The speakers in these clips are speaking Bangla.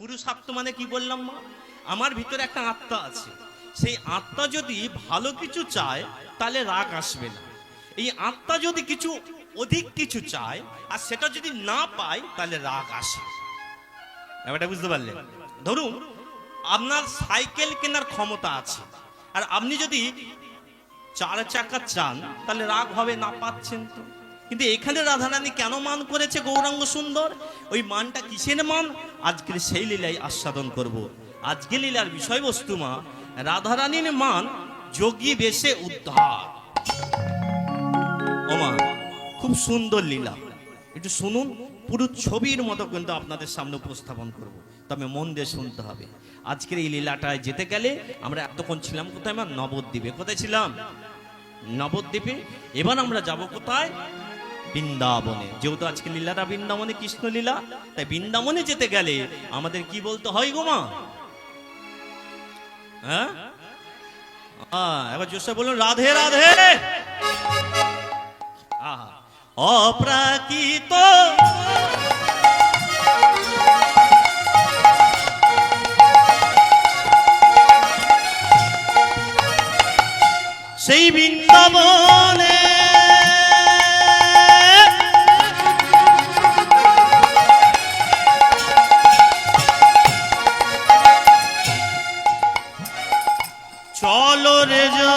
পুরুষার্থ মানে কি বললাম মা? আমার ভিতরে একটা আত্মা আছে, সেই আত্মা যদি ভালো কিছু চায় তাহলে রাগ আসবে না। এই আত্মা যদি কিছু অধিক কিছু চায় আর সেটা যদি না পায় তাহলে রাগ আসে। ব্যাপারটা বুঝতে পারলেন? ধরুন আপনার সাইকেল কেনার ক্ষমতা আছে, আর আপনি যদি 4 চাকা চান তাহলে রাগ হবে, না পাচ্ছেন তো। কিন্তু এখানে রাধারানী কেন মান করেছে গৌরাঙ্গ সুন্দর? ওই মানটা কিসের মান? আজকের সেই লীলাই আস্বাদন করব। আজকে লীলার বিষয়বস্তু মা রাধারানীর মান যোগী বেশে উদ্ধার। ও মা, খুব সুন্দর লীলা, একটু শুনুন। পুরো ছবির মতো কিন্তু আপনাদের সামনে উপস্থাপন করব, তবে মন দিয়ে শুনতে হবে। আজকের এই লীলাটায় যেতে গেলে আমরা এতক্ষণ ছিলাম কোথায় মা? নবদ্বীপে। কোথায় ছিলাম? নবদ্বীপে। এবার আমরা যাব কোথায়? বৃন্দাবনে। যেহেতু আজকে লীলাটা বৃন্দাবনে, কৃষ্ণ লীলা, তাই বৃন্দাবনে যেতে গেলে আমাদের কি বলতে হয় গো মা? হ্যাঁ, এবার জোসে বলুন রাধে রাধে। অপ্রাকৃত সেই বৃন্দাবনে চলো রে যা,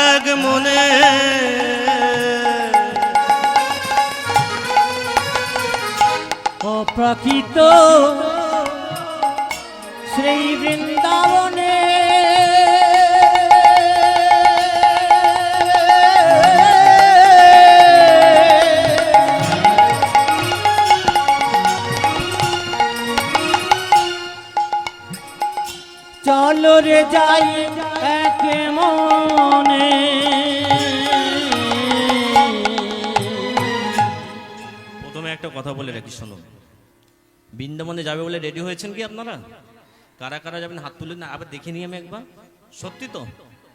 এক মনে অপ্রাকৃত শ্রী বৃন্দাবনে চলো রে যাই এক মনে। প্রথমে একটা কথা বলে রাখি, শুনুন। বৃন্দাবনে যাবে বলে রেডি হয়েছেন কি আপনারা? কারা কারা যাবেন হাত তুলে না, আবার দেখে নিই আমি একবার। সত্যি তো?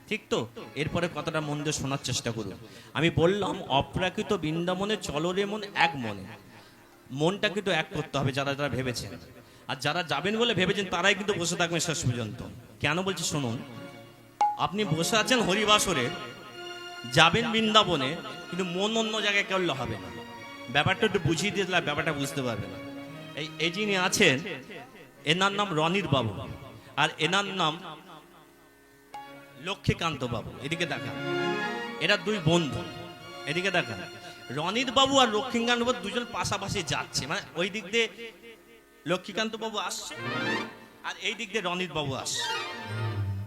ঠিক তো? এরপরে কথাটা মন দিয়ে শোনার চেষ্টা করুন। আমি বললাম অপ্রাকৃত বৃন্দাবনে চলো রে মন এক মনে। মনটা কিন্তু এক করতে হবে যারা যারা ভেবেছেন, আর যারা যাবেন বলে ভেবেছেন তারাই কিন্তু বসে থাকবেন শেষ পর্যন্ত। কেন বলছি শুনুন। আপনি বসে আছেন হরিবাসরে, যাবেন বৃন্দাবনে, কিন্তু মন অন্য জায়গায় করলে হবে না। ব্যাপারটা একটু বুঝিয়ে দিয়ে দিলে ব্যাপারটা বুঝতে পারবে না। এই যিনি আছেন এনার নাম রনির বাবু, আর এনার নাম লক্ষ্মীকান্ত বাবু। এদিকে দেখান, এরা দুই বন্ধু। এদিকে দেখান, রনির বাবু আর লক্ষ্মীকান্ত বাবু দুজন পাশাপাশি যাচ্ছে, মানে ওই দিক দিয়ে লক্ষ্মীকান্ত বাবু আসছে আর এই দিক দিয়ে রনির বাবু আসছে।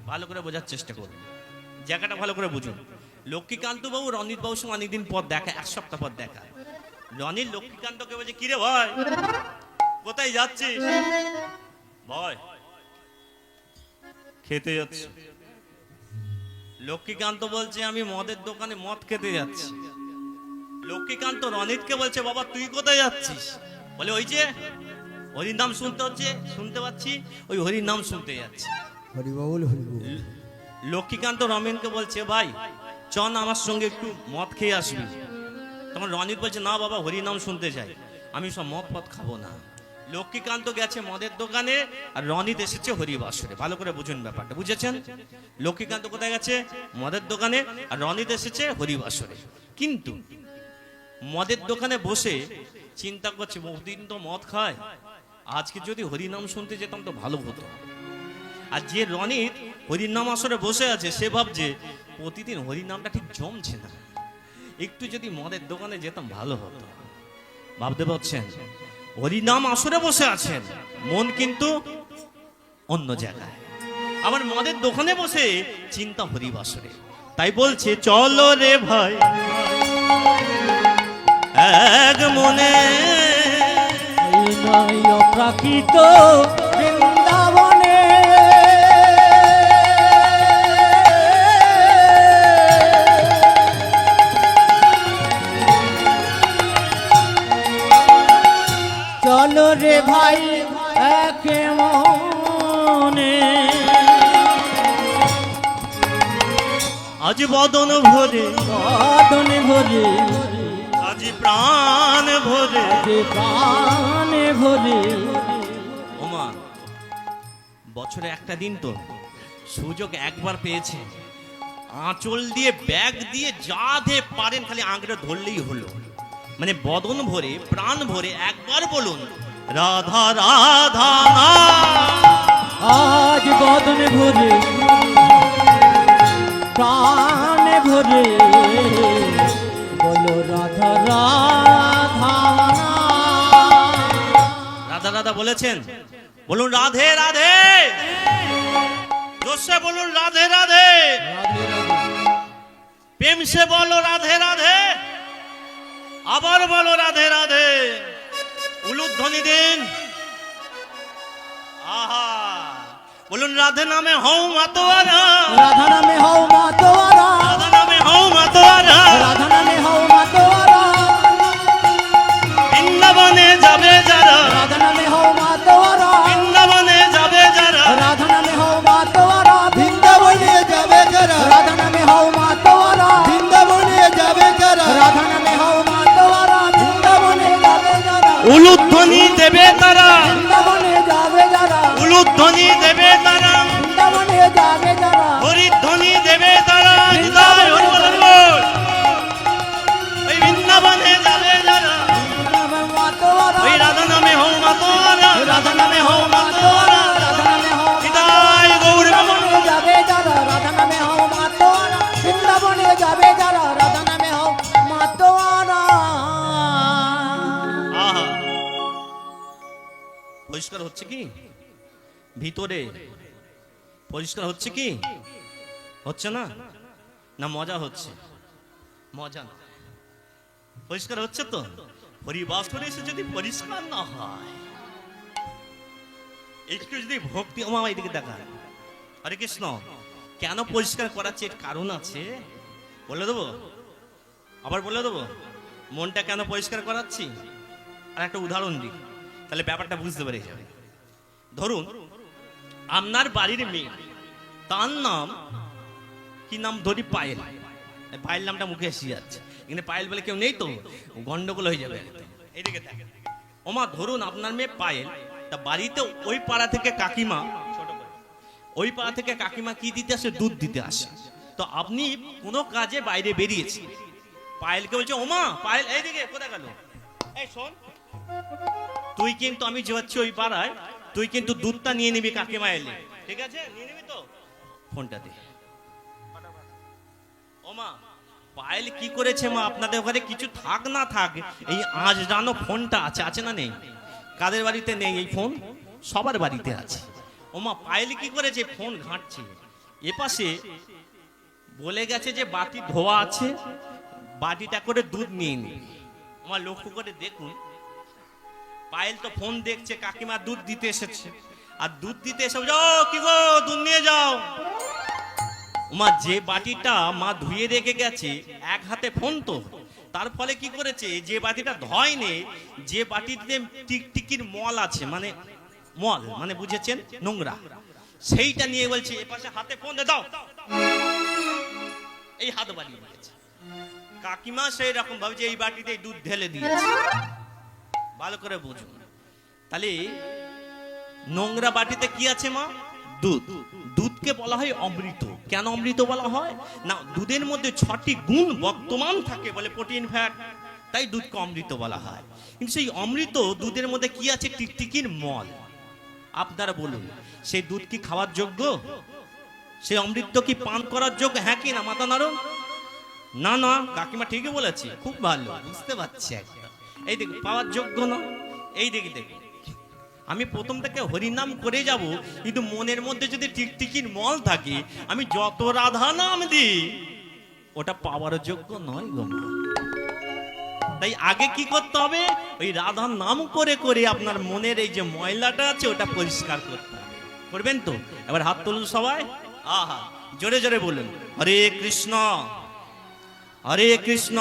ভালো করে বোঝার চেষ্টা করুন, জায়গাটা ভালো করে বুঝুন। লক্ষ্মীকান্ত বাবু রনির বাবুর সঙ্গে অনেকদিন পর দেখা, 1 সপ্তাহ পর দেখা। রনির লক্ষ্মীকান্তকে বলছে, কিরে ভাই কোথায় যাচ্ছিস? ভাই খেতে যাচ্ছি। লক্ষ্মীকান্ত বলছে আমি মদের দোকানে মদ খেতে যাচ্ছি। লক্ষ্মীকান্ত রনিতকে বলছে, বাবা তুই কোথায় যাচ্ছিস? বলে ওই যে হরির নাম শুনতে পাচ্ছি, ওই হরির নাম শুনতে যাচ্ছি। লক্ষ্মীকান্ত রমেনকে বলছে, ভাই চল আমার সঙ্গে একটু মদ খেয়ে আসবি। তখন রনিত বলছে, না বাবা হরি নাম শুনতে চাই, আমি সব মদ পথ খাবো না। লক্ষ্মীকান্ত গেছে মদের দোকানে আর রনিত এসেছে হরিবাসরে। ভালো করে বুঝুন ব্যাপারটা, বুঝেছেন? লক্ষ্মীকান্ত কোথায় গেছে? মদের দোকানে, আর রনিত এসেছে হরিবাসরে। কিন্তু মদের দোকানে বসে চিন্তা করছে, বহুদিন তো মদ খায়, আজকে যদি হরিনাম শুনতে যেতাম তো ভালো হতো। আর যে রনিত হরিনাম আসরে বসে আছে সে ভাবছে প্রতিদিন হরিনামটা ঠিক জমছে না, একটু যদি মদের দোকানে যেতাম ভালো হতো। ভাবতে পারছেন? হরিনাম আসরে বসে আছেন, মন কিন্তু অন্য জায়গায়। আবার মদের দোকানে বসে চিন্তা হরিবাসরে। তাই বলছে চলো রে ভাই এক মনে, অপ্রাকৃত বৃন্দাবনে চলো রে ভাই এক মনে। আজ বদন ভরে, বদন ভরে, আজ প্রাণ ভরে। যে প্রাণে ভরে। ওমা, বছরে একটা দিন তো সুযোগ একবার পেয়েছে, আঁচল দিয়ে ব্যাগ দিয়ে যা ধে পারেন খালি আঁকড়ে ধরলেই হলো। মানে বদন ভরে প্রাণ ভরে একবার বলুন রাধা রাধা না। আজ বদন ভরে, প্রাণে ভরে, বলো রাধা রাধা। রাধা রাধা বলেছেন, বলুন রাধে রাধে, জোরসে বলুন রাধে রাধে, প্রেম সে বলো রাধে রাধে, আবার বলো রাধে রাধে, উলুধ্বনি দিন। আহা, বলুন রাধে নামে হও মাতোয়ারা, রাধা নামে হও মাতোয়ারা, রাধা নামে হও মাতোয়ারা, রাধা নামে হও মাতোয়ারা, বৃন্দাবনে যাবে যারা, রাধা নামে হও মাতোয়ারা, বৃন্দাবনে যাবে যারা, রাধা নামে হও মাতোয়ারা, বৃন্দাবনে যাবে যারা, রাধা নামে হও মাতোয়ারা, বৃন্দাবনে যাবে যারা, রাধা নামে হও মাতোয়ারা, বৃন্দাবনে যাবে যারা, উলুধ্বনি দেবে তারা, বৃন্দাবনে যাবে যারা, উলুধ্বনি দেবে তারা, বৃন্দাবনে যাবে যারা, হরিধ্বনি দেবে তারা। নিতাই হরি বল, হরি বল। ওই বৃন্দাবনে যাবে যারা, মাতোয়ারা, ওই রাধা নামে হও মাতোয়ারা, রাধা নামে হও মাতোয়ারা, রাধা নামে হও নিতাই গৌর বৃন্দাবনে যাবে যারা, রাধা নামে হও মাতোয়ারা, বৃন্দাবনে যাবে যারা, রাধা নামে হও মাতোয়ারা। আহা, পরিষ্কার হচ্ছে কি ভিতরে? পরিষ্কার হচ্ছে কি? হচ্ছে না? না মজা হচ্ছে? মজা না, পরিষ্কার হচ্ছে তো? পরিবাসরে এসে যদি পরিষ্কার না হয়, একটু যদি ভক্তি, ও মামা এদিকে দেখা, হরে কৃষ্ণ, কেন পরিষ্কার করাচ্ছে এর কারণ আছে, বলে দেবো? আবার বলে দেবো মনটা কেন পরিষ্কার করাচ্ছি? আর একটা উদাহরণ দিই, তাহলে ব্যাপারটা বুঝতে পেরে যাবে। ধরুন আপনার বাড়ির মেয়ে, তার নাম কি নাম ধরি? পায়েল। পায়েল নামটা মুখে এসে যাচ্ছে, এখানে পায়েল বলে কেউ নেই তো, গন্ডগোল হয়ে যাবে। এইদিকে দেখেন, ওমা ধরুন আপনার মেয়ে পায়েল, তা বাড়িতে ওই পাড়া থেকে কাকিমা, ছোট করে ওই পাড়া থেকে কাকিমা কি দিতে আসে? দুধ দিতে আসে। তো আপনি কোনো কাজে বাইরে বেরিয়েছেন, পায়েলকে বলছে, ওমা পায়েল এইদিকে, কোথায় গেল? এই শোন, তুই কিন্তু, আমি যাচ্ছি ওই পাড়ায়, তুই কিন্তু দুধটা নিয়ে নিবি কাকিমা এলে, ঠিক আছে? নিয়ে নিবি তো? ফোনটা দে। ওমা পায়েল কি করেছে মা, আপনাদের ঘরে কিছু থাক না থাক, এই আজ জানো ফোনটা আছে, আছে না নেই? কাদের বাড়িতে নেই এই ফোন? সবার বাড়িতে আছে। ওমা পায়েল কি করেছে? ফোন ঘাঁটছে, এপাশে বলে গেছে যে বাটি ধোয়া আছে, বাটিটা করে দুধ নিয়ে নি। আমার লক্ষ্য করে দেখুন, পায়েল তো ফোন দেখছে, কাকিমা দুধ দিতে এসেছে, আর দুধ দিতে এসে বলছে, ও কি গো দুধ নিয়ে যাও। মা যে বাটিটা মা ধুয়ে রেখে গেছে, এক হাতে ফোন তো, তার ফলে কি করেছে, যে বাটিটা ধয়নি, যে বাটিতে টিকটিকির মল আছে, মানে মল মানে বুঝেছেন, নোংরা, সেইটা নিয়ে বলছে এপাশে হাতে ফোন দে দাও, এই হাত বাড়িয়ে দিয়েছে। কাকিমা সেই রকম ভাবে যে এই বাটিতে দুধ ঢেলে দিয়েছে। ভালো করে বুঝুন, তাহলে নোংরা বাটিতে কি আছে মা? দুধ। দুধকে বলা হয় অমৃত। কেন অমৃত বলা হয়? না, দুধের মধ্যে 6টি গুণ বর্তমান থাকে, বলে প্রোটিন, ফ্যাট, তাই দুধকে অমৃত বলা হয়। কিন্তু সেই অমৃত দুধের মধ্যে কি আছে? টিকটিকির মল। আপনারা বলুন, সেই দুধ কি খাওয়ার যোগ্য? সেই অমৃত কি পান করার যোগ্য? হ্যাঁ কি না? মাথা নাড়ুন। না না, কাকিমা ঠিকই বলেছে, খুব ভালো বুঝতে পারছি একটা। এই দেখ, পাওয়ার যোগ্য না। এই দেখি দেখি, আমি প্রথম থেকে হরিনাম করে যাব, কিন্তু মনের মধ্যে যদি টিকটিকির মল থাকে, আমি যত রাধা নাম দিই, ওটা পাওয়ার যোগ্য নয় গো মা। তাই আগে কি করতে হবে? ওই রাধা নাম করে করে আপনার মনের এই যে ময়লাটা আছে, ওটা পরিষ্কার করতে হবে। করবেন তো? এবার হাত তুলুন সবাই, আহা জোরে জোরে বলুন, হরে কৃষ্ণ হরে কৃষ্ণ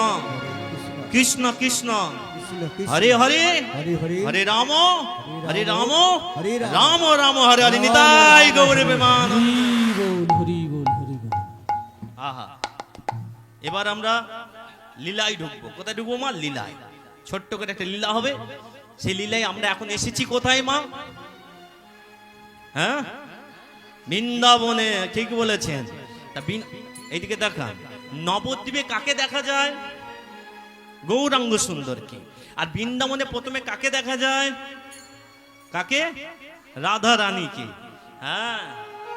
কৃষ্ণ কৃষ্ণ হরে হরে হরে রাম হরে রাম রাম রাম হরে হরে। নিতাই গৌর বিমান। হরি বল, হরি বল, হরি বল। আহা এবার আমরা লীলায় ঢুকবো। কোথায় ঢুকবো মা? লীলায়। ছোট্ট করে একটা লীলা হবে, সেই লীলায় আমরা এখন এসেছি কোথায় মা? হ্যাঁ, বৃন্দাবনে। ঠিক বলেছেন। তা এইদিকে দেখা, নবদ্বীপে কাকে দেখা যায়? গৌরাঙ্গ সুন্দরকে। আর বৃন্দাবনে প্রথমে কাকে দেখা যায়? কাকে? রাধা রানীকে। হ্যাঁ,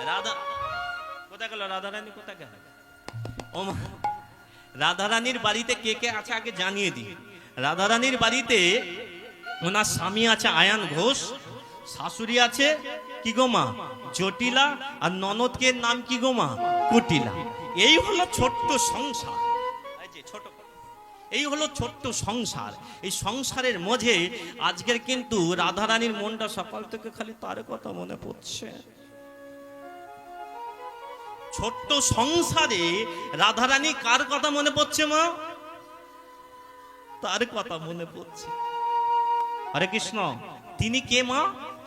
রাধা কোথায় গেল? রাধা রানী কোথায় গেল? ও মা, রাধা রানীর বাড়িতে কে কে আছে আগে জানিয়ে দিই। রাধা রানীর বাড়িতে ওনার স্বামী আছে আয়ান ঘোষ, শাশুড়ি আছে কি গো মা? জটিলা। আর ননদকে নাম কি গো মা? কুটিলা। এই হলো ছোট্ট সংসার। এই হলো ছোট্ট সংসার। এই সংসারের মধ্যে আজকের কিন্তু রাধা রানীর মনটা সকাল থেকে খালি তার কথা মনে পড়ছে। ছোট্ট সংসারে রাধা রানী কার কথা মনে পড়ছে মা? তার কথা মনে পড়ছে। হরে কৃষ্ণ। তিনি কে মা?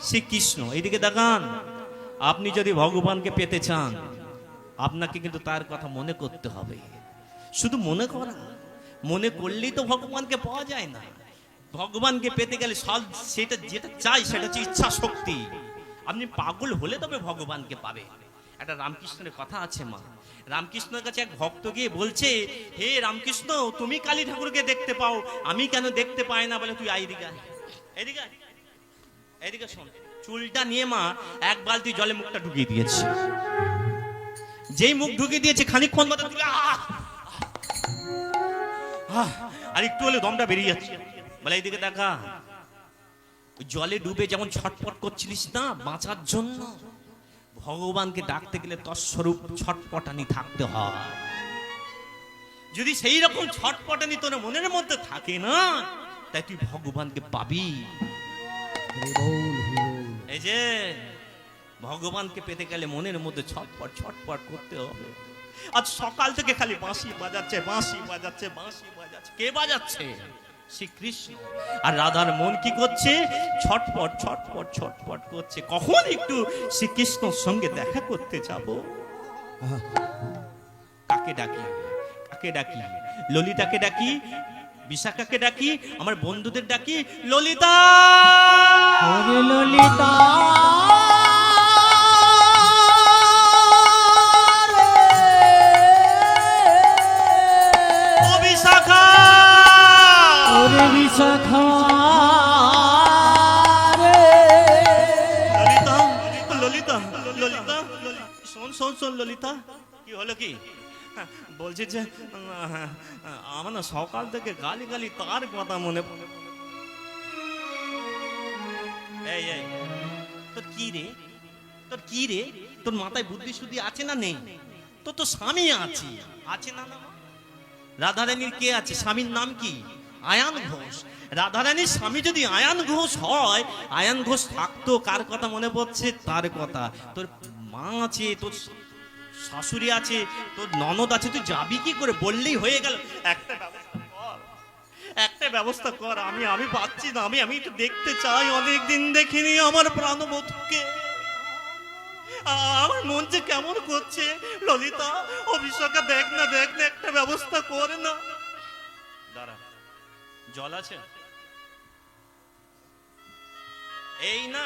শ্রী কৃষ্ণ। এইদিকে দেখান, আপনি যদি ভগবানকে পেতে চান আপনাকে কিন্তু তার কথা মনে করতে হবে। শুধু মনে করা, মনে করলেই তো ভগবানকে পাওয়া যায় না। ভগবানকে পেতে গেলে সেটা যেটা চাই সেটা হচ্ছে ইচ্ছা শক্তি। আপনি পাগল হলে তবে ভগবানকে পাবে। একটা রামকৃষ্ণের কথা আছে মা। রামকৃষ্ণের কাছে এক ভক্ত গিয়ে বলছে, হে রামকৃষ্ণ, তুমি কালী ঠাকুরকে দেখতে পাও, আমি কেন দেখতে পাই না? বলে তুই এইদিকে এদিকে এদিকে শোন। চুলটা নিয়ে মা এক বালতি জলে মুখটা ঢুকিয়ে দিয়েছে। যেই মুখ ঢুকিয়ে দিয়েছে খানিকক্ষণ বাদে আর একটু হলে দমটা বেরিয়ে যাচ্ছে। বলে এইদিকে দেখা, জলে ডুবে যেমন ছটপট করছিলিস না বাঁচার জন্য, ভগবানকে ডাকতে গেলে তৎস্বরূপ ছটপটানি থাকতে হয়। যদি সেই রকম ছটপটানি তোর মনের মধ্যে থাকে না, তাই তুই ভগবানকে পাবি। এই যে ভগবানকে পেতে গেলে মনের মধ্যে ছটপট ছটপট করতে হবে। আজ সকাল থেকে খালি বাঁশি বাজাচ্ছে, বাঁশি বাজাচ্ছে, বাঁশি বাজাচ্ছে। কে বাজাচ্ছে? শ্রীকৃষ্ণ। আর রাধার মন কি করছে? ছটপট ছটপট ছটপট করছে। কখন একটু শ্রীকৃষ্ণর সঙ্গে দেখা করতে যাব? কাকে ডাকি? কাকে ডাকি? ললিতাকে ডাকি, বিশাখাকে ডাকি, আমার বন্ধুদের ডাকি। ললিতা, ললিতা বিশাখা রে। ললিতা, ললিতা, ললিতা, শোন শোন শোন ললিতা। কি হলো কি? বলছি যে আমার না সকাল থেকে গালি গালি তার কথা মনে পড়ে। এই এই তোর কি রে? তোর কি রে? তোর মাথায় বুদ্ধি শুদ্ধি আছে না নেই? তোর তো স্বামী আছে, আছে না? রাধারানীর কে আছে? স্বামীর নাম কি? আয়ান ঘোষ। রাধারানীর স্বামী যদি আয়ান ঘোষ হয়, আয়ান ঘোষ থাকতো কার কথা মনে পড়ছে? তার কথা। তোর মা আছে, তোর শাশুড়ি আছে, তোর ননদ আছে, তুই যাবি কি করে? বললেই হয়ে গেল। একটা ব্যবস্থা কর, একটা ব্যবস্থা কর। আমি পাচ্ছি না। আমি একটু দেখতে চাই, অনেকদিন দেখিনি আমার প্রাণবধূকে। আমার মন যে কেমন করছে। ললিতা, অভিষেকা দেখ না, দেখ না, একটা ব্যবস্থা কর না। দাঁড়া, জল আছে? এই না,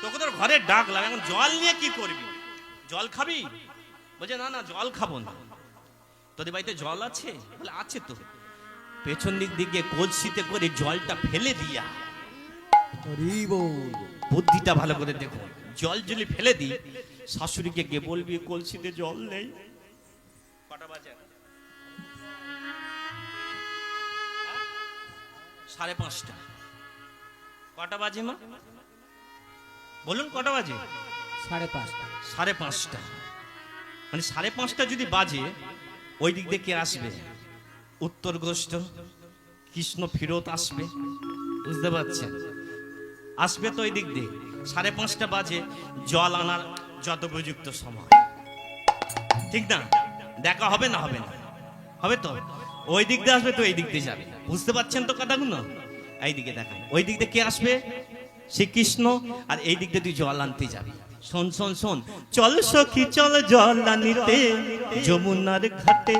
তোকে তোর ঘরে ডাকলাম, এখন জল নিয়ে কি করবি? জল খাবি? বলছে না না, জল খাবো না। তোদের বাড়িতে জল আছে? বলে আছে তো। পেছন দিক দিকে কলসিতে করে জলটা ফেলে দিয়া, বুদ্ধিটা ভালো করে দেখো, জল যদি ফেলে দি, শাশুড়িকে গিয়ে বলবি কলসিতে জল নেই। কটা বাজে? 5:30। কটা বাজে মা? বলুন কটা বাজে? 5:30। 5:30। মানে 5:30 যদি বাজে, ওই দিক দিয়ে কে আসবে? উত্তরগ্রস্ত কৃষ্ণ ফিরত আসবে। বুঝতে পারছেন? আসবে তো ওই দিক দিয়ে। 5:30 বাজে, জল আনার যত উপযুক্ত সময়, ঠিক না? দেখা হবে না? হবে না? হবে তো। ওই দিক দিয়ে আসবে তো এই দিক দিয়ে যাবে। বুঝতে পারছেন তো কথাগুলো? এই দিকে দেখায়, ওই দিক দিয়ে কে আসবে? শ্রীকৃষ্ণ। আর এই দিক দিয়ে তুই জল আনতে যাবি। শোন শোন শোন, চল সখী চল জলানিতে যমুনার ঘাটে।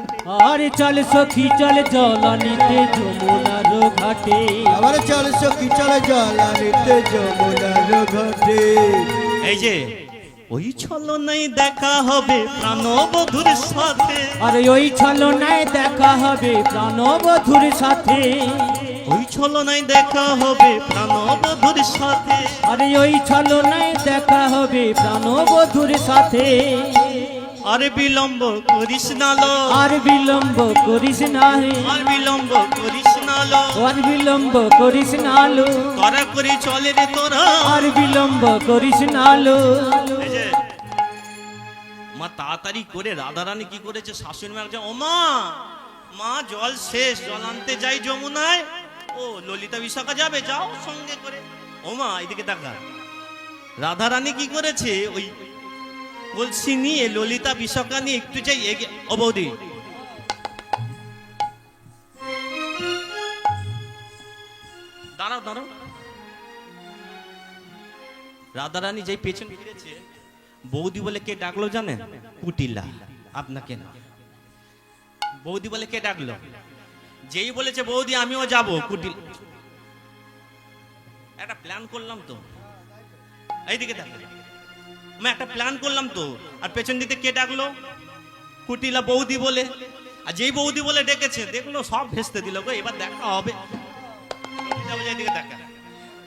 আর চল সখী চল জলানিতে যমুনার ঘাটে। আবার চল সখী চল জলানিতে যমুনার ঘাটে। এই যে ওই ছলনায় দেখা হবে প্রাণবধূর সাথে। আরে ওই ছলনায় দেখা হবে প্রাণবধূর সাথে। ওই ছলনায় দেখা হবে প্রাণবধূর সাথে। আরে ওই ছলনায় দেখা হবে প্রাণবধূর সাথে। আর বিলম্ব করিস না লো, আর বিলম্ব করিস না হে। আর বিলম্ব করিস না লো, আর বিলম্ব করিস না লো। তোরা করে চলে রে তোরা। আর বিলম্ব করিস না লো। এই যে মা তাড়াতাড়ি করে রাধারানী কি করেছে, শাশুড়ি মা একজন, ও মা, মা জল শেষ, জল আনতে যাই যমুনায়। ও ললিতা বিশাখা যাবে, যাও সঙ্গে করে। ও মা এদিকে দেখা, রাধারানী কি করেছে, ওই কলসি নিয়ে ললিতা বিশাখা নিয়ে একটু যাই এগিয়ে। ও বৌদি, দাঁড়াও দাঁড়াও। রাধারানী যেই পেছন ফিরেছে, বৌদি বলে কে ডাকলো জানেন? কুটিলা। আপনাকে না, বৌদি বলে কে ডাকলো? যেই বলেছে বৌদি আমিও যাব, কুটিল। একটা প্ল্যান করলাম তো, এইদিকে দেখ, আমি একটা প্ল্যান করলাম তো, আর পেছন দিকে কে ডাকলো? কুটিলা বৌদি বলে। আর যেই বৌদি বলে ডেকেছে, দেখলো সব ভেস্তে দিল গো, এবার দেখা হবে। এইদিকে দেখা,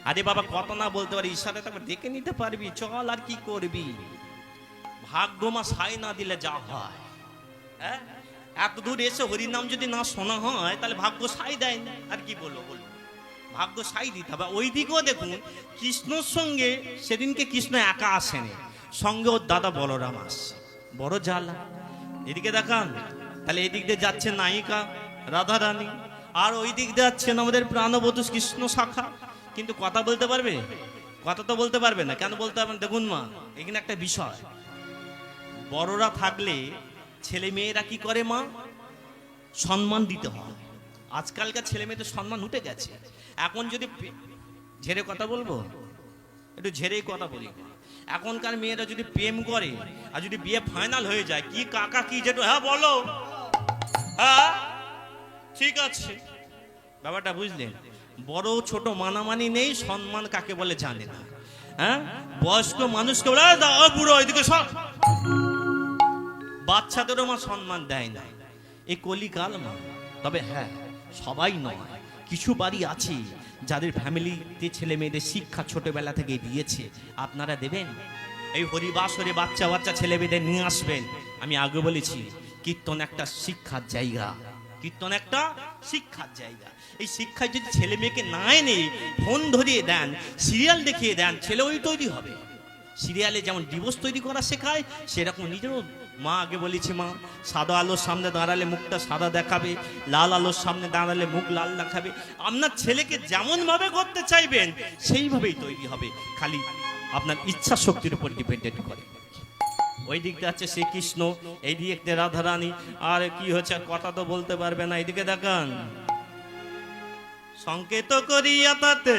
আরে বাবা কত না বলতে পারি, ইশারে তো দেখে নিতে পারবি, চল আর কি করবি। ভাগ্যমা সাই না দিলে যা হয়। হ্যাঁ, এত দূর এসে হরির নাম যদি না শোনা হয়, তাহলে ভাগ্য সাই দেয় না। আর কি বলবো বলবো, ভাগ্য সাই দিতে হবে। ওই দিকেও দেখুন, কৃষ্ণর সঙ্গে সেদিনকে কৃষ্ণ একা আসেনি, সঙ্গে ওর দাদা বলরাম আসছে। বড় জ্বালা। এদিকে দেখান, তাহলে এদিক দিয়ে যাচ্ছে নায়িকা রাধারানী, আর ওই দিক দিয়ে যাচ্ছেন আমাদের প্রাণবধূ কৃষ্ণ শাখা। কিন্তু কথা বলতে পারবে? কথা তো বলতে পারবে না। কেন বলতে পারবেন? দেখুন মা, এখানে একটা বিষয়, বড়রা থাকলে ছেলে মেয়েরা কি করে মা? সম্মান দিতে হয়। আজকালকার ছেলে মেয়েদের সম্মান উঠে গেছে। এখন যদি ঝেড়ে কথা বলবো, একটু ঝেড়েই কথা বলি, এখনকার মেয়েরা যদি প্রেম করে আর যদি বিয়ে ফাইনাল হয়ে যায়, কি কাকা কি যেটা, হ্যাঁ বলো, হ্যাঁ ঠিক আছে, ব্যাপারটা বুঝলেন? বড় ছোট মানামানি নেই, সম্মান কাকে বলে জানে না। হ্যাঁ, বয়স্ক মানুষকে বলে বুড়ো ওইদিকে সব, বাচ্চাদেরও মা সম্মান দেয় না। এই কলিকাল মা। তবে হ্যাঁ, সবাই নয়, কিছু বাড়ি আছে যাদের ফ্যামিলিতে ছেলে মেয়েদের শিক্ষা ছোটবেলা থেকে দিয়েছে। আপনারা দেবেন? এই হরিবাসরে বাচ্চা বাচ্চা ছেলে মেয়েদের নিয়ে আসবেন। আমি আগে বলেছি, কীর্তন একটা শিক্ষার জায়গা, কীর্তন একটা শিক্ষার জায়গা। এই শিক্ষায় যদি ছেলে মেয়েকে না এনে ফোন ধরিয়ে দেন, সিরিয়াল দেখিয়ে দেন, ছেলে ওই তৈরি হবে। সিরিয়ালে যেমন ডিভোর্স তৈরি করা শেখায়, সেরকম নিজেরও মা আগে বলেছি, মা সাদা আলোর সামনে দাঁড়ালে মুখটা সাদা দেখাবে, লাল আলোর সামনে দাঁড়ালে মুখ লাল দেখাবে। আপনার ছেলেকে যেমন ভাবে করতে চাইবেন সেইভাবেই তৈরি হবে, খালি আপনার ইচ্ছা শক্তির উপর ডিপেন্ডেন্ট করে। ওই দিকটা আছে শ্রীকৃষ্ণ, এই দিকে রাধারানী, আর কি হচ্ছে কথা তো বলতে পারবে না। এইদিকে দেখান, সংকেত করিয়া তাতে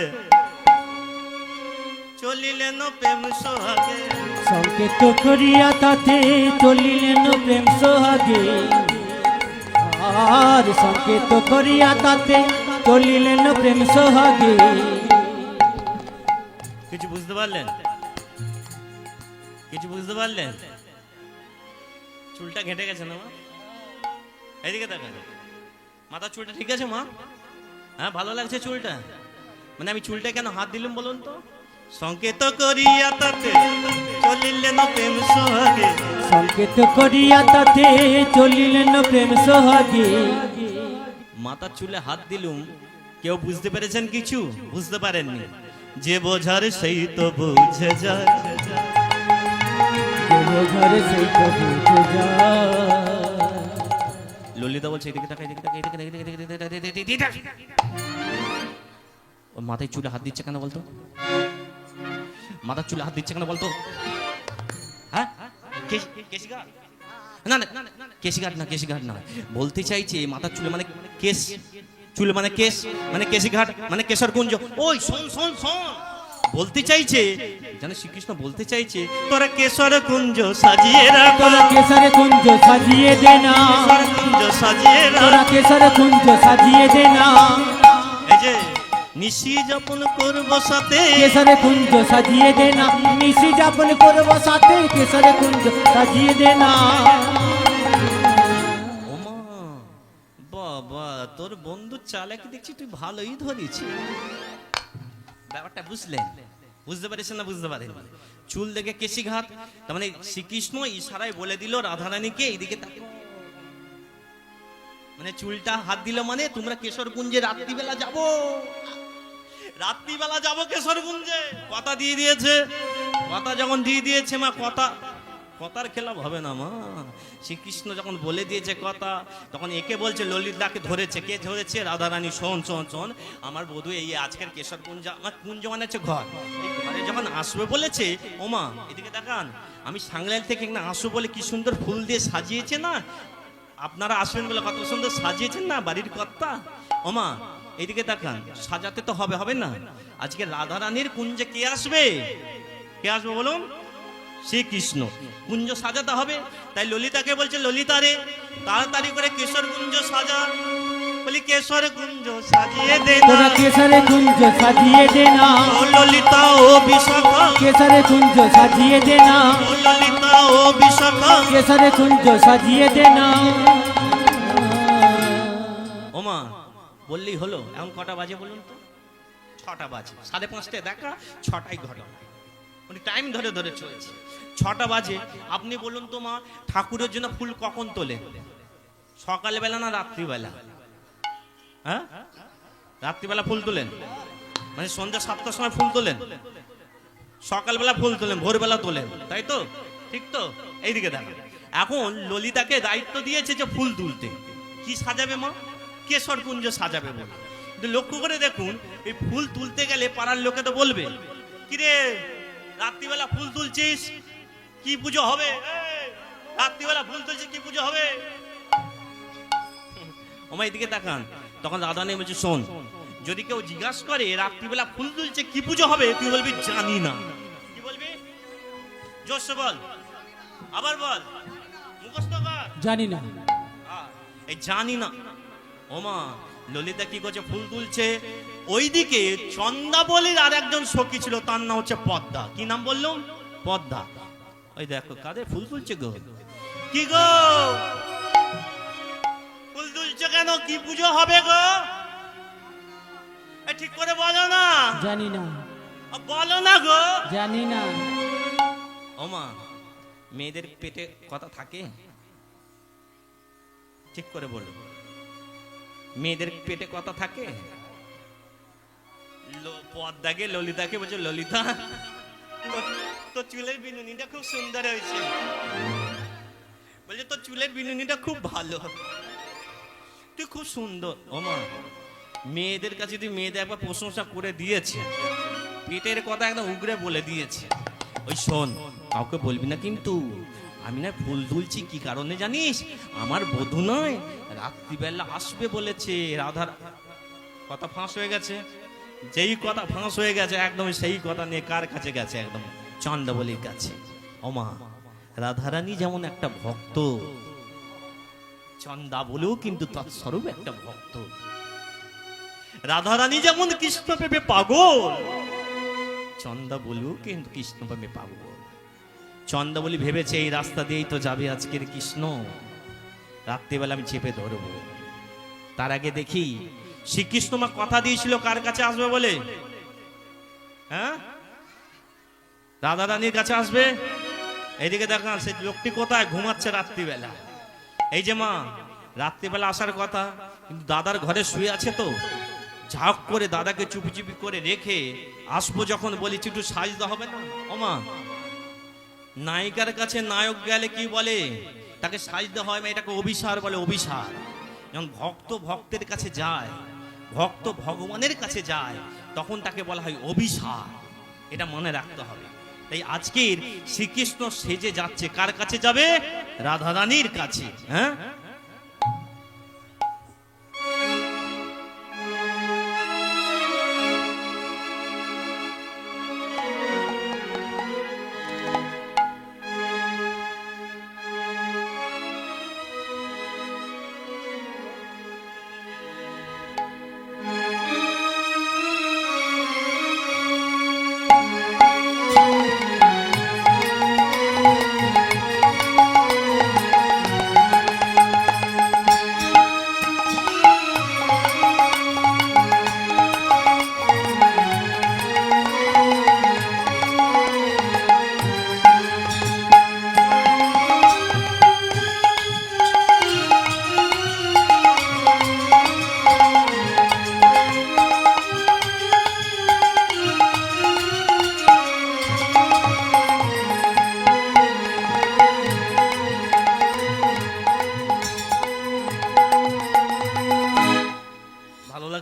চলিলেন প্রেম সোহাগে। সংকেত করিয়া তাতে চলিলেন প্রেম সোহাগে। আর সংকেত করিয়া তাতে চলিলেন প্রেম সোহাগে। কিছু বুঝতে পারলেন? কিছু বুঝতে পারলেন? চুলটা ঘেঁটে গেছে না মা? এইদিকে দেখেন, মাথার চুলটা ঠিক আছে মা? হ্যাঁ, ভালো লাগছে চুলটা? মানে আমি চুলটা কেন হাত দিলাম বলুন তো? সংকেত করিয়া তাতে চলিলেন প্রেম সোহাগে। সংকেত করিয়া তাতে চলিলেন প্রেম সোহাগে। মাথার চুলে হাত দিলুম, কেউ বুঝতে পেরেছেন? কিছু বুঝতে পারেননি। যে বোঝার সেই তো বুঝে যায়, বোঝারে সেই তো বুঝে যায়। ললিতা বলছে এদিকে তাকা, এদিকে তাকা, এদিকে তাকা, এদিকে তাকা, এদিকে তাকা, এদিকে তাকা। ও মাথায় চুলে হাত দিচ্ছে কেন বলতো? মাথার চুলে হাত দিচ্ছে কেন বলতো? হ্যাঁ, কেশিঘাট না, কেশিঘাট না, কেশিঘাট না। বলতে চাইছে মাথার চুলে মানে কেশ, চুল মানে কেশ, মানে কেশিঘাট মানে কেশরকুঞ্জ। ওই শোন শোন শোন, বলতে চাইছে, যেন শ্রীকৃষ্ণ বলতে চাইছে, তোরা কেশর কুঞ্জ সাজিয়ে রাখ, তোরা কেশর কুঞ্জ সাজিয়ে দে না, কেশর কুঞ্জ সাজিয়ে তোরা রাখ। কেশর কুঞ্জ সাজিয়ে দে না, এই যে নিশি যাপন করব সাথে, কেশর কুঞ্জ সাজিয়ে দে না, নিশি যাপন করব সাথে, কেশর কুঞ্জ সাজিয়ে দে না। ওমা বাবা, তোর বন্ধু চালাকি দেখছি, তুই ভালোই ধরেছি। ব্যাপারটা বুঝলেন? বুঝতে পারছেন না বুঝতে পারেন? চুল দেখে কেশিঘাত, তার মানে শ্রীকৃষ্ণ ইশারায় বলে দিল রাধারানীকে এইদিকে তাকে, মানে চুলটা হাত দিল, মানে তোমরা কেশর কুঞ্জে রাত্রিবেলা যাবো, রাত্রিবেলা যাবো কেশর কুঞ্জে। কথা দিয়ে দিয়েছে, কথা যখন দিয়ে দিয়েছে মা, কথার খেলাপ হবে না মা। শ্রীকৃষ্ণ যখন বলে দিয়েছে কথা, তখন একে বলছে, ললিতাকে ধরেছে। কে ধরেছে? রাধারানী। শোন শোন শোন, আমার বধূ এই আজকের কেশর কুঞ্জ, আমার কুঞ্জ মানে হচ্ছে ঘর, এই ঘরে যখন আসবে বলেছে, ওমা এদিকে দেখান, আমি সাংলাইল থেকে না আসবো বলে কি সুন্দর ফুল দিয়ে সাজিয়েছে না, আপনারা আসবেন বলে কত সুন্দর সাজিয়েছেন না বাড়ির কর্তা। ওমা এইদিকে দেখান, সাজাতে তো হবে, হবে না? আজকে রাধারানীর কুঞ্জে কে আসবে? কে আসবে বলুন? শ্রীকৃষ্ণ। কুঞ্জ সাজাতে হবে, তাই ললিতাকে বলছে, ললিতা রে তাড়াতাড়ি করে কেশর কুঞ্জ সাজা। বলি কেশর কুঞ্জ সাজিয়ে দে না, তোরা কেশর কুঞ্জ সাজিয়ে দে না, ও ললিতা ও বিশাখা, কেশর কুঞ্জ সাজিয়ে দে না, ও ললিতা ও বিশাখা। কেশর কুঞ্জ সাজিয়ে দে না। ওমা বললেই হলো? এখন কটা বাজে বলুন তো? 6টা বাজে, 5:30 দেখা, 6টায় ঘটনা, মানে টাইম ধরে ধরে চলছে। 6টা বাজে। আপনি বলুন তো মা, ঠাকুরের জন্য ফুল কখন তোলেন? সকালবেলা না রাত্রিবেলা? হ্যাঁ, রাত্রিবেলা ফুল তোলেন, মানে সন্ধ্যা 7টার সময় ফুল তোলেন, সকালবেলা ফুল তোলেন, ভোরবেলা তোলেন, তাই তো? ঠিক তো? এইদিকে দেখেন, এখন ললিতাকে দায়িত্ব দিয়েছে যে ফুল তুলতে। কি সাজাবে মা? কেশর কুঞ্জ সাজাবে বলে। কিন্তু লক্ষ্য করে দেখুন, এই ফুল তুলতে গেলে পাড়ার লোকে তো বলবে, কিরে রাত্রিবেলা ফুল তুলছিস, কি পুজো হবে? রাত্রিবেলা ফুল তুলছিস, কি পুজো হবে? ওমা এদিকে তাকান, তখন রাধারানী বলছে, শোন, যদি কেউ জিজ্ঞাসা করে রাত্রিবেলা ফুল তুলছে কি পুজো হবে, তুই বলবি জানি না। কি বলবি? জোরসে বল, আবার বল, মুখস্থ কর। জানি না। এই জানি না। ওমা ললিতা কি করছে? ফুল তুলছে। ওইদিকে চন্দাবলীর আর একজন সখী ছিল, তার নাম হচ্ছে পদ্মা। কি নাম বললাম? পদ্মা। ওই দেখো কাদের ফুল তুলছে গো। কি গো ফুল তুলছে কেন? কি পুজো হবে গো? ঠিক করে বলো না। জানি না। বলো না গো। জানি না। ওমা মেয়েদের পেটে কথা থাকে? ঠিক করে বলো, মেয়েদের পেটে কথা থাকে? পদ্মাকে ললিতাকে বলছে, ললিতা তোর চুলের বিনুনিটা খুব সুন্দর হয়েছে। বলছে তোর চুলের বিনুনিটা খুব ভালো, তুই খুব সুন্দর। ওমা মেয়েদের কাছে যদি মেয়েদের একবার প্রশংসা করে দিয়েছে, পেটের কথা একদম উগরে বলে দিয়েছে, ওই শোন কাউকে বলবি না কিন্তু, আমি না ফুল তুলছি কি কারণে জানিস? আমার বধূ নয় রাত্রিবেলা আসবে বলেছে। রাধার কথা ফাঁস হয়ে গেছে। যেই কথা ফাঁস হয়ে গেছে একদম সেই কথা নিয়ে কার কাছে গেছে? একদম চন্দাবলীর কাছে। ওমা রাধারানী যেমন একটা ভক্ত, চন্দাবলীও কিন্তু তৎস্বরূপ একটা ভক্ত। রাধারানী যেমন কৃষ্ণ প্রেমে পাগল, চন্দাবলীও কিন্তু কৃষ্ণ প্রেমে পাগল। চন্দাবলী ভেবেছে এই রাস্তা দিয়েই তো যাবে আজকের কৃষ্ণ, রাত্রিবেলা আমি চেপে ধরবো। তার আগে দেখি শ্রীকৃষ্ণ মা কথা দিয়েছিল কার কাছে আসবে বলে? হ্যাঁ, রাধা রানীর কাছে আসবে। এইদিকে দেখান সেই লোকটি কোথায়? ঘুমাচ্ছে রাত্রিবেলা। এই যে মা রাত্রিবেলা আসার কথা, কিন্তু দাদার ঘরে শুয়ে আছে তো, ঝাঁক করে দাদাকে চুপি চুপি করে রেখে আসবো যখন বলেছি একটু সাজতে হবে না? ও মা নায়িকার কাছে নায়ক গেলে কি বলে? তাকে সাজতে হয় না, এটাকে অভিসার বলে। অভিসার। যখন ভক্ত ভক্তের কাছে যায়, ভক্ত ভগবানের কাছে যায়, তখন তাকে বলা হয় অভিসার। এটা মনে রাখতে হবে। তাই আজকের শ্রীকৃষ্ণ সেজে যাচ্ছে কার কাছে যাবে? রাধারানীর কাছে। হ্যাঁ,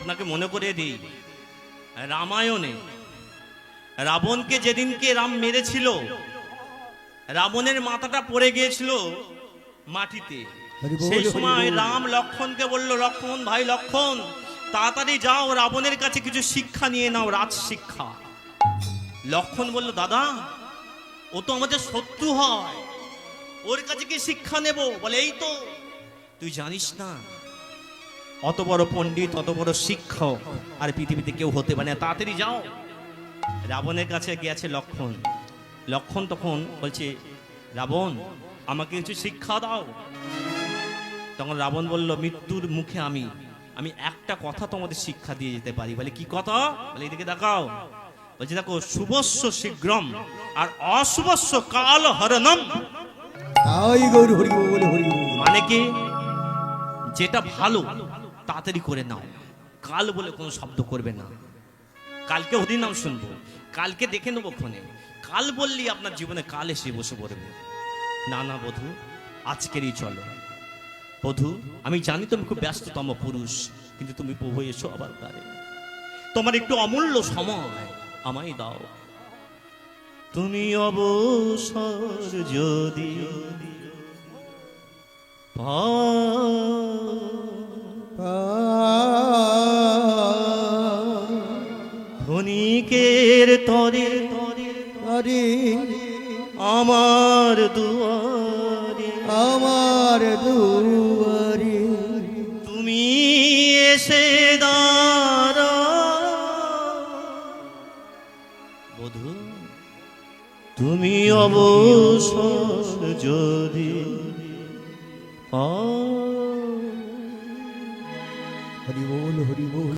আপনাকে মনে করে দিই, রামায়ণে রাবণকে যেদিনকে রাম মেরেছিল, রাবণের মাথাটা পড়ে গিয়েছিল মাটিতে। হরি বল, সেই হরি সময় বল। রাম লক্ষণকে বলল, লক্ষণ ভাই লক্ষণ, তাড়াতাড়ি যাও রাবণের কাছে কিছু শিক্ষা নিয়ে নাও, রাজ শিক্ষা। লক্ষণ বলল, দাদা ও তো আমাদের শত্রু হয়, ওর কাছে কি শিক্ষা নেব? বলে, এই তো তুই জানিস না অত বড় পণ্ডিত, অত বড় শিক্ষক আর পৃথিবীতে কেউ হতে পারে না, তাড়াতাড়ি যাও। রাবণের কাছে গিয়েছে লক্ষণ। লক্ষণ তখন বলছে, রাবণ আমাকে কিছু শিক্ষা দাও। তখন রাবণ বলল, মৃত্যুর মুখে আমি একটা কথা তোমাদের শিক্ষা দিয়ে যেতে পারি। বলে, কি কথা? বলে, এদিকে দেখাও। বলছে, দেখো, শুভস্য শীঘ্রম আর অশুভস্য কাল হরণম। তাই গৌর হরি বল, হরি বল। মানে কি? যেটা ভালো তাড়াতাড়ি করে নাও, কাল বলে কোনো শব্দ করবে না। কালকে হরিনাম শুনবো, কালকে দেখে নেবো ফোনে, কাল বললি আপনার জীবনে কাল এসে বসে পড়বে। না না বধূ, আজকেরই চলো। বধূ, আমি জানি তুমি খুব ব্যস্ততম পুরুষ, কিন্তু তুমি প্রভু এসো আবার দ্বারে, তোমার একটু অমূল্য সময় আমায় দাও। তুমি অবসর যদি ক্ষণিকের তরে হরি আমার দুয়ারে আমার দুয়ারে তুমি এসে দাঁড়া। বধূ, তুমি অবসর যদি হরি বল, হরি বল।